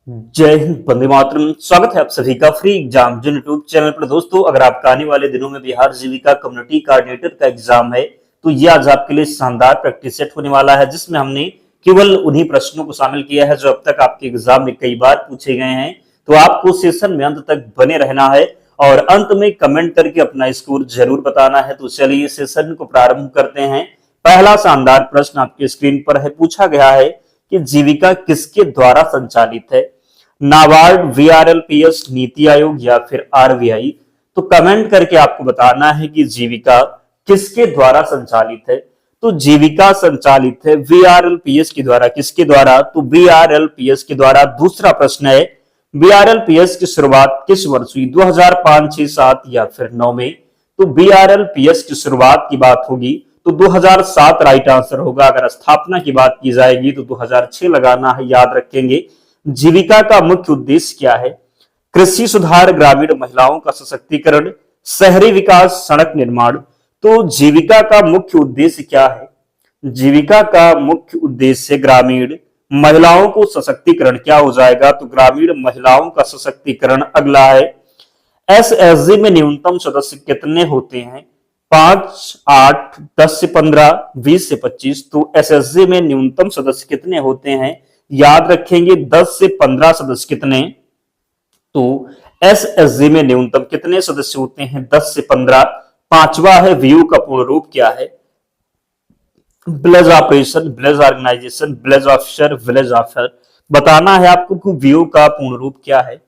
जय हिंद, वंदे मातरम। स्वागत है आप सभी का फ्री एग्जाम जिन यूट्यूब चैनल पर। दोस्तों, अगर आपका आने वाले दिनों में बिहार जीविका कम्युनिटी कोऑर्डिनेटर का एग्जाम है तो ये आज आपके लिए शानदार प्रैक्टिस सेट होने वाला है, जिसमें हमने केवल उन्हीं प्रश्नों को शामिल किया है जो अब तक आपके एग्जाम में कई बार पूछे गए हैं। तो आपको सेशन में अंत तक बने रहना है और अंत में कमेंट करके अपना स्कोर जरूर बताना है। तो चलिए सेशन को प्रारंभ करते हैं। पहला शानदार प्रश्न आपके स्क्रीन पर है। पूछा गया है कि जीविका किसके द्वारा संचालित है? नाबार्ड, वीआरएलपीएस, नीति आयोग या फिर आरबीआई? तो कमेंट करके आपको बताना है कि जीविका किसके द्वारा संचालित है। तो जीविका संचालित है वीआरएलपीएस के द्वारा। किसके द्वारा? तो वीआरएलपीएस के द्वारा। दूसरा प्रश्न है, वीआरएलपीएस की शुरुआत किस वर्ष हुई? 2005, 6, 7 या फिर 9 में? तो वीआरएलपीएस की शुरुआत की बात होगी तो 2007 राइट आंसर होगा। अगर स्थापना की बात की जाएगी तो 2006 लगाना है, याद रखेंगे। जीविका का मुख्य उद्देश्य क्या है? कृषि सुधार, ग्रामीण महिलाओं का सशक्तिकरण, शहरी विकास, सड़क निर्माण। तो जीविका का मुख्य उद्देश्य क्या है? जीविका का मुख्य उद्देश्य ग्रामीण महिलाओं को सशक्तिकरण। क्या हो जाएगा? तो ग्रामीण महिलाओं का सशक्तिकरण। अगला है, एसएसजी में न्यूनतम सदस्य कितने होते हैं? 5, 8, 10 से 15, 20 से 25। तो एसएसजी में न्यूनतम सदस्य कितने होते हैं? याद रखेंगे 10 से 15 सदस्य कितने? तो एसएसजी में न्यूनतम कितने सदस्य होते हैं? 10 से 15। पांचवा है, व्यू का पूर्ण रूप क्या है? Village operation, village organisation, village officer, village officer. बताना है आपको कि व्यू का पूर्ण रूप क्या है।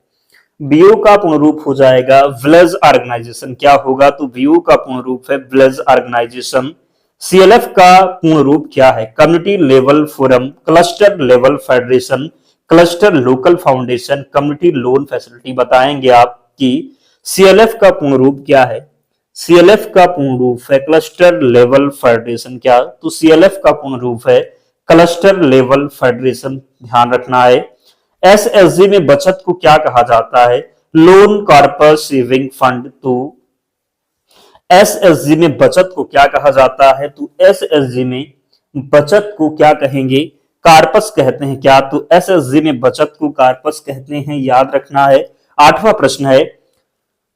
बीओ का पूर्ण रूप हो जाएगा विलेज ऑर्गेनाइजेशन। क्या होगा? तो बीओ का पूर्ण रूप है विलेज ऑर्गेनाइजेशन। सीएलएफ का पूर्ण रूप क्या है? Community level forum, cluster level federation, cluster local foundation, community loan facility. बताएंगे आप कि सीएलएफ का पूर्ण रूप क्या है। सीएलएफ का पूर्ण रूप है क्लस्टर लेवल फेडरेशन। क्या? तो सीएलएफ का पूर्ण रूप है क्लस्टर लेवल फेडरेशन। ध्यान रखना है। एसएसजी में बचत को क्या कहा जाता है? Loan corpus saving fund. तो एसएसजी में बचत को क्या कहा जाता है? तो एसएसजी में बचत को क्या कहेंगे? कार्पस कहते हैं। क्या? तो एसएसजी में बचत को कार्पस कहते हैं, याद रखना है। आठवां प्रश्न है,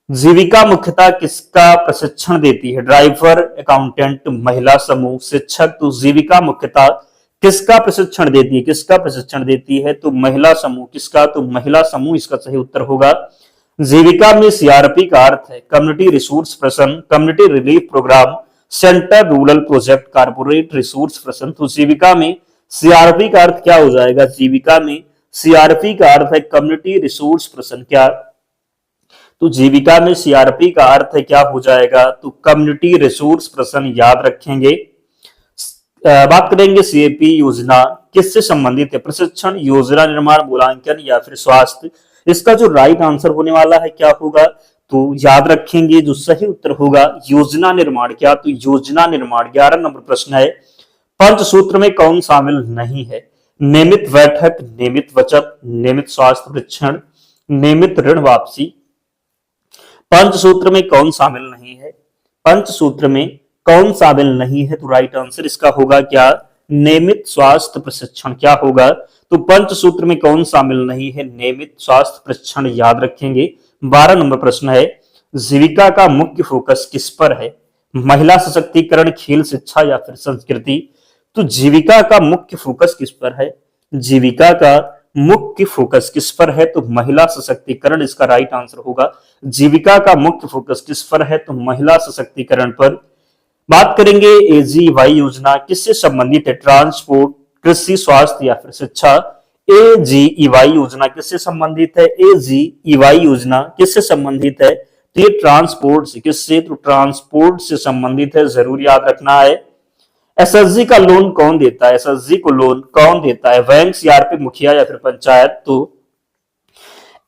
जीविका मुख्यतः किसका प्रशिक्षण देती है? ड्राइवर, अकाउंटेंट, महिला समूह, शिक्षक। तो जीविका मुख्यतः किसका प्रशिक्षण देती है? किसका प्रशिक्षण देती है? तो महिला समूह। किसका? तो महिला समूह इसका सही उत्तर होगा। जीविका में सीआरपी का अर्थ है community resource person, community relief programme, centre rural project, corporate resource person. तो जीविका में सीआरपी का अर्थ क्या हो जाएगा? जीविका में सीआरपी का अर्थ है कम्युनिटी रिसोर्स पर्सन। क्या? तो जीविका में सीआरपी का अर्थ है क्या हो जाएगा? तो कम्युनिटी रिसोर्स पर्सन, याद रखेंगे। बात करेंगे सीएपी योजना किससे संबंधित है? प्रशिक्षण, योजना निर्माण, मूल्यांकन या फिर स्वास्थ्य। इसका जो राइट आंसर होने वाला है क्या होगा? तो याद रखेंगे जो सही उत्तर होगा योजना निर्माण। क्या? तो योजना निर्माण। 11 नंबर प्रश्न है, पंचसूत्र में कौन शामिल नहीं है? नियमित बैठक, नियमित बचत, नियमित स्वास्थ्य परीक्षण, नियमित ऋण वापसी। पंचसूत्र में कौन शामिल नहीं है? पंचसूत्र में कौन शामिल नहीं है? तो राइट आंसर इसका होगा क्या? नियमित स्वास्थ्य प्रशिक्षण। क्या होगा? तो पंचसूत्र में कौन शामिल नहीं है? नियमित स्वास्थ्य प्रशिक्षण, याद रखेंगे। 12 नंबर प्रश्न है, जीविका का मुख्य फोकस किस पर है? महिला सशक्तिकरण, खेल, शिक्षा या फिर संस्कृति। तो जीविका का मुख्य फोकस किस पर है? जीविका का मुख्य फोकस किस पर है? तो महिला सशक्तिकरण इसका राइट आंसर होगा। जीविका का मुख्य फोकस किस पर है? तो महिला सशक्तिकरण पर। बात करेंगे एजीवाई योजना किससे संबंधित है? ट्रांसपोर्ट, कृषि, स्वास्थ्य या फिर शिक्षा। एजीईवाई योजना किससे संबंधित है? एजीईवाई योजना किससे संबंधित है? तो ये ट्रांसपोर्ट से। किससे? तो ट्रांसपोर्ट से संबंधित है, जरूर याद रखना है। एसएसजी का लोन कौन देता है? एसएसजी को लोन कौन देता है? बैंक, सीआरपी, मुखिया या फिर पंचायत। तो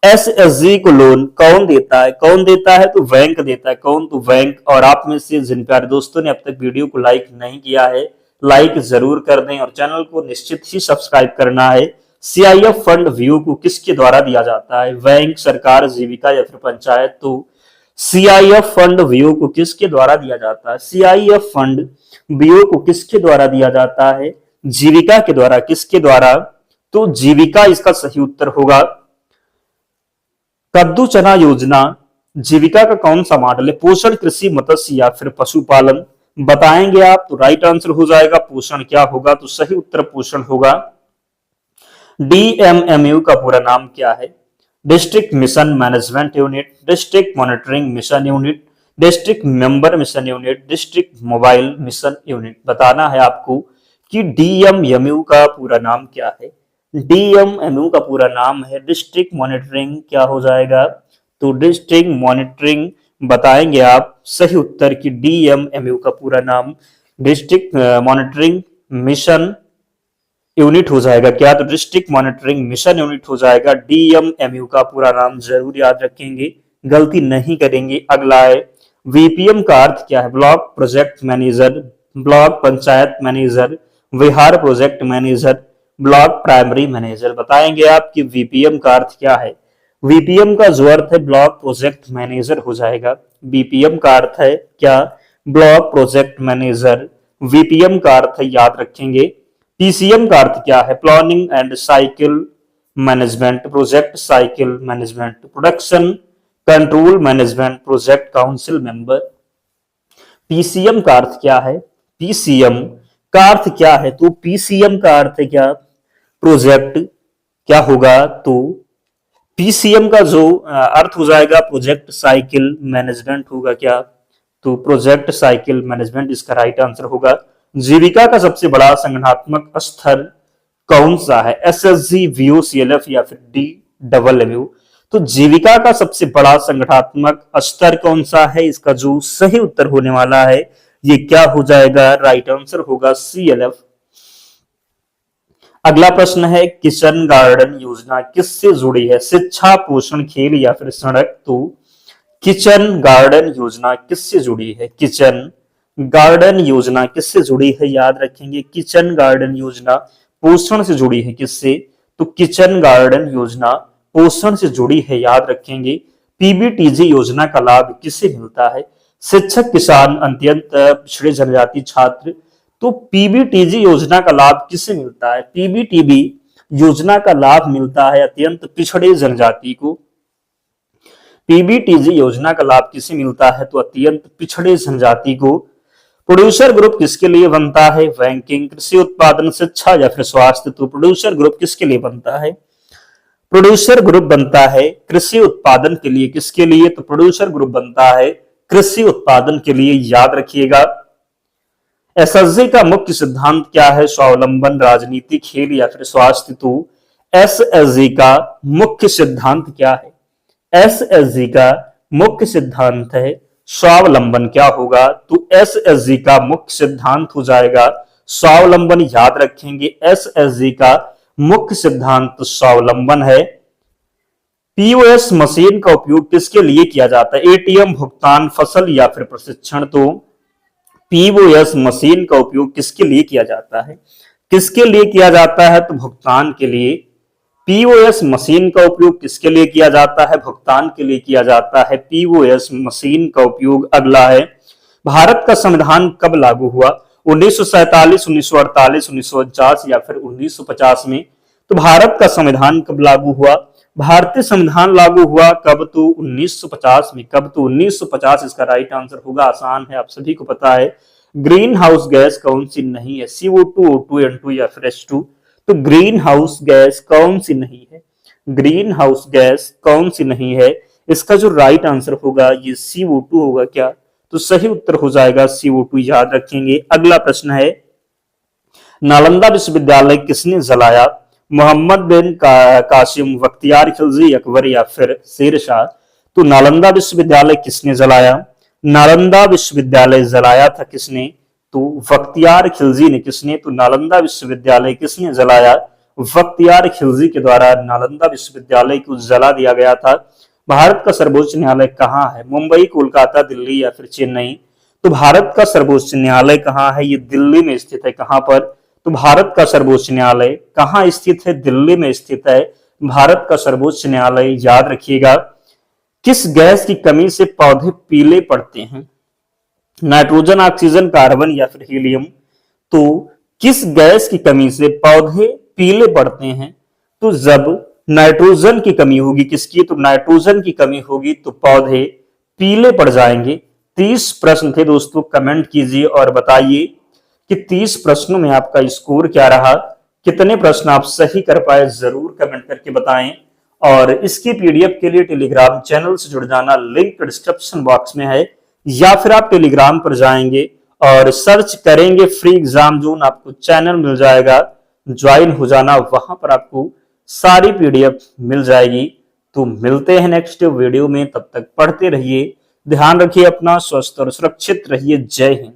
एसएसजी को लोन कौन देता है? कौन देता है? तो बैंक देता है। कौन? तो बैंक। और आप में से जिन प्यारे दोस्तों ने अब तक वीडियो को लाइक नहीं किया है, लाइक जरूर कर दें और चैनल को निश्चित ही सब्सक्राइब करना है। सीआईएफ फंड व्यू को किसके द्वारा दिया जाता है? बैंक, सरकार, जीविका या फिर पंचायत। तो सीआईएफ फंड व्यू को किसके द्वारा दिया जाता है? सीआईएफ फंड व्यू को किसके द्वारा दिया जाता है? जीविका के द्वारा। किसके द्वारा? तो जीविका इसका सही उत्तर होगा। कद्दू चना योजना जीविका का कौन सा मॉडल है? पोषण, कृषि, मत्स्य या फिर पशुपालन? बताएंगे आप तो राइट आंसर हो जाएगा पोषण। क्या होगा? तो सही उत्तर पोषण होगा। डीएमएमयू का पूरा नाम क्या है? District mission management unit, district monitoring mission unit, district member mission unit, district mobile mission unit. बताना है आपको कि डीएमएमयू का पूरा नाम क्या है। डीएमएमयू का पूरा नाम है डिस्ट्रिक्ट मॉनिटरिंग, क्या हो जाएगा? तो डिस्ट्रिक्ट मॉनिटरिंग बताएंगे आप सही उत्तर की डीएमएमयू का पूरा नाम डिस्ट्रिक्ट मॉनिटरिंग मिशन यूनिट हो जाएगा। क्या? तो डिस्ट्रिक्ट मॉनिटरिंग मिशन यूनिट हो जाएगा। डीएमएमयू का पूरा नाम जरूर याद रखेंगे, गलती नहीं करेंगे। अगला है वीपीएम का अर्थ क्या है? Block project manager, block panchayat manager, Bihar project manager, block primary manager. बताएंगे आप कि वीपीएम का अर्थ क्या है। वीपीएम का जो अर्थ है ब्लॉक प्रोजेक्ट मैनेजर हो जाएगा। बीपीएम का अर्थ है क्या? Block project manager. वीपीएम का अर्थ है, याद रखेंगे। पीसीएम का अर्थ क्या है? Planning and cycle management, project cycle management, production control management, project council member. PCM का अर्थ क्या है? पीसीएम का अर्थ क्या है? तो पीसीएम का अर्थ है क्या? प्रोजेक्ट। क्या होगा? तो पीसीएम का जो अर्थ हो जाएगा प्रोजेक्ट साइकिल मैनेजमेंट होगा। क्या? तो प्रोजेक्ट साइकिल मैनेजमेंट इसका राइट आंसर होगा। जीविका का सबसे बड़ा संगठनात्मक स्तर कौन सा है? एसएसजी, वीओसीएलएफ या फिर डीएमएमयू? तो जीविका का सबसे बड़ा संगठनात्मक स्तर कौन सा है? इसका जो सही उत्तर होने वाला है ये क्या हो जाएगा? राइट आंसर होगा सीएलएफ। अगला प्रश्न है किचन गार्डन योजना किससे जुड़ी है? शिक्षा, पोषण, खेल या फिर सड़क? तो किचन गार्डन योजना किससे जुड़ी है? किचन गार्डन योजना किससे जुड़ी है? याद रखेंगे किचन गार्डन योजना पोषण से जुड़ी है। किससे? तो किचन गार्डन योजना पोषण से जुड़ी है, याद रखेंगे। पीबीटीजी योजना का लाभ किसे मिलता है? शिक्षक, किसान, अत्यंत पिछड़े जनजाति छात्र। तो पीबीटीजी योजना का लाभ किसे मिलता है? पीबीटीबी योजना का लाभ मिलता है अत्यंत पिछड़े जनजाति को। पीबीटीजी योजना का लाभ किसे मिलता है? तो अत्यंत पिछड़े जनजाति को। प्रोड्यूसर ग्रुप किसके लिए बनता है? बैंकिंग, कृषि उत्पादन, शिक्षा या फिर स्वास्थ्य? तो प्रोड्यूसर ग्रुप किसके लिए बनता है? प्रोड्यूसर ग्रुप बनता है कृषि उत्पादन के लिए। किसके लिए? तो प्रोड्यूसर ग्रुप बनता है कृषि उत्पादन के लिए, याद रखिएगा। एसएसजी का मुख्य सिद्धांत क्या है? स्वावलंबन, राजनीति, खेल या फिर स्वास्थ्य? तो एसएसजी का मुख्य सिद्धांत क्या है? एसएसजी का मुख्य सिद्धांत है स्वावलंबन। क्या होगा? तो एसएसजी का मुख्य सिद्धांत हो जाएगा स्वावलंबन, याद रखेंगे। एसएसजी का मुख्य सिद्धांत स्वावलंबन है। पीओएस मशीन का उपयोग किसके लिए किया जाता है? एटीएम, भुगतान, फसल या फिर प्रशिक्षण? तो पीओएस मशीन का उपयोग किसके लिए किया जाता है? किसके लिए किया जाता है? तो भुगतान के लिए। पीओएस मशीन का उपयोग किसके लिए किया जाता है? भुगतान के लिए किया जाता है पीओएस मशीन का उपयोग। अगला है भारत का संविधान कब लागू हुआ? 1947, 1948, 1949 या फिर 1950 में? तो भारत का संविधान कब लागू हुआ? भारतीय संविधान लागू हुआ कब? तो 1950 में। कब? तो 1950 इसका राइट आंसर होगा। आसान है, आप सभी को पता है। ग्रीन हाउस गैस कौन सी नहीं है? CO2, O2, N2 या फिर H2? तो ग्रीन हाउस गैस कौन सी नहीं है? ग्रीन हाउस गैस कौन सी नहीं है? इसका जो राइट आंसर होगा ये CO2 होगा। क्या? तो सही उत्तर हो जाएगा CO2, याद रखेंगे। अगला प्रश्न है नालंदा विश्वविद्यालय किसने जलाया? मोहम्मद बिन कासिम, बख्तियार खिलजी, अकबर या फिर शेर शाह? तो नालंदा विश्वविद्यालय किसने जलाया? नालंदा विश्वविद्यालय जलाया था किसने? तो बख्तियार खिलजी ने। किसने? तो नालंदा विश्वविद्यालय किसने जलाया? बख्तियार खिलजी के द्वारा नालंदा विश्वविद्यालय को जला दिया गया था। भारत का सर्वोच्च न्यायालय कहाँ है? मुंबई, कोलकाता, दिल्ली या फिर चेन्नई? तो भारत का सर्वोच्च न्यायालय कहाँ है? ये दिल्ली में स्थित है। कहाँ पर? तो भारत का सर्वोच्च न्यायालय कहाँ स्थित है? दिल्ली में स्थित है भारत का सर्वोच्च न्यायालय, याद रखिएगा। किस गैस की कमी से पौधे पीले पड़ते हैं? नाइट्रोजन, ऑक्सीजन, कार्बन या फिर हीलियम? तो किस गैस की कमी से पौधे पीले पड़ते हैं? तो जब नाइट्रोजन की कमी होगी किसकी, तो नाइट्रोजन की कमी होगी तो पौधे पीले पड़ जाएंगे। 30 प्रश्न थे दोस्तों, कमेंट कीजिए और बताइए कि 30 प्रश्नों में आपका स्कोर क्या रहा, कितने प्रश्न आप सही कर पाए, जरूर कमेंट करके बताएं। और इसकी पीडीएफ के लिए टेलीग्राम चैनल से जुड़ जाना लिंक डिस्क्रिप्शन बॉक्स में है, या फिर आप टेलीग्राम पर जाएंगे और सर्च करेंगे फ्री एग्जाम जोन, आपको चैनल मिल जाएगा, ज्वाइन हो जाना, वहां पर आपको सारी पीडीएफ मिल जाएगी। तो मिलते हैं नेक्स्ट वीडियो में, तब तक पढ़ते रहिए, ध्यान रखिए अपना, स्वस्थ और सुरक्षित रहिए। जय हिंद।